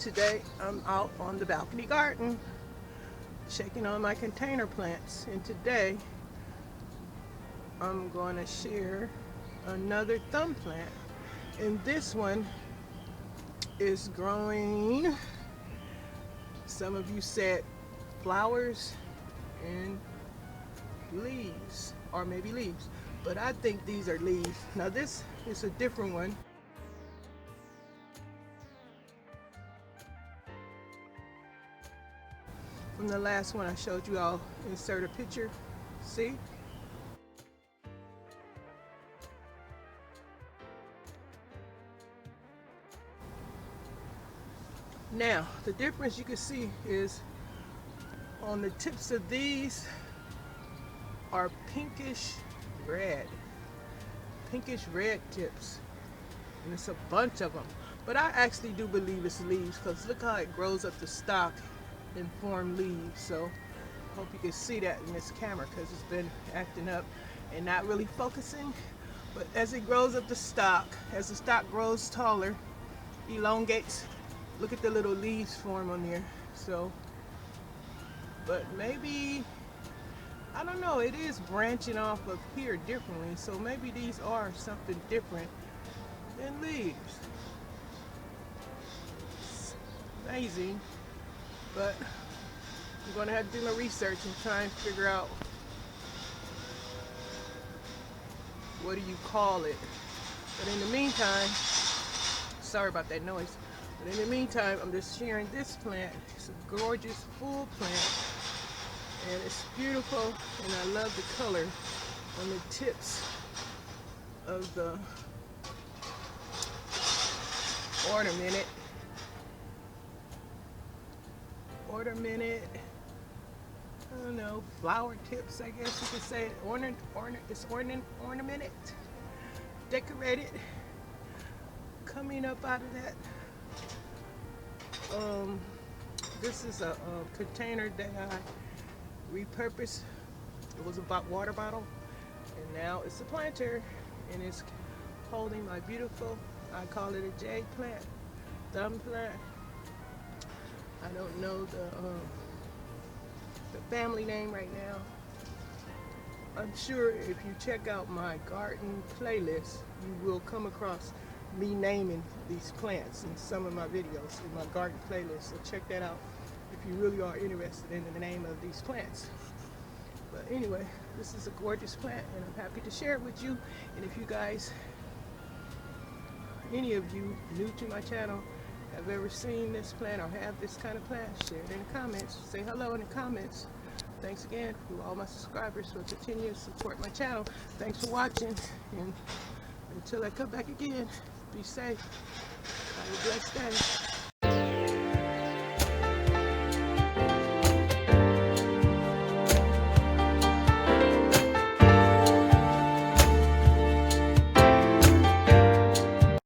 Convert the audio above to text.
Today I'm out on the balcony garden checking on my container plants, and today I'm going to share another thumb plant, and this one is growing, some of you said, flowers and leaves, or maybe leaves, but I think these are leaves. Now this is a different one. From the last one I showed you, I'll insert a picture. See? Now, the difference you can see is on the tips of these are pinkish red tips, and it's a bunch of them. But I actually do believe it's leaves, because look how it grows up the stalk and form leaves. So I hope you can see that in this camera, because it's been acting up and not really focusing. But as it grows up the stalk, as the stalk grows taller, elongates, look at the little leaves form on there. So, but maybe, I don't know, it is branching off of here differently, so maybe these are something different than leaves. It's amazing, but I'm going to have to do my research and try and figure out, what do you call it. But in the meantime, sorry about that noise, but in the meantime, I'm just sharing this plant. It's a gorgeous full plant, and it's beautiful, and I love the color on the tips of the ornamented, I don't know, flower tips, I guess you could say. It's ornamented, decorated, coming up out of that. This is a container that I repurposed. It was a water bottle, and now it's a planter, and it's holding my beautiful, I call it a jade plant, thumb plant. I don't know the family name right now. I'm sure if you check out my garden playlist, you will come across me naming these plants in some of my videos in my garden playlist, so check that out if you really are interested in the name of these plants. But anyway, this is a gorgeous plant, and I'm happy to share it with you. And if you guys, any of you new to my channel, have ever seen this plant or have this kind of plant, share it in the comments. Say hello in the comments. Thanks again to all my subscribers for continuing to support my channel. Thanks for watching, and until I come back again, be safe. Have a blessed day.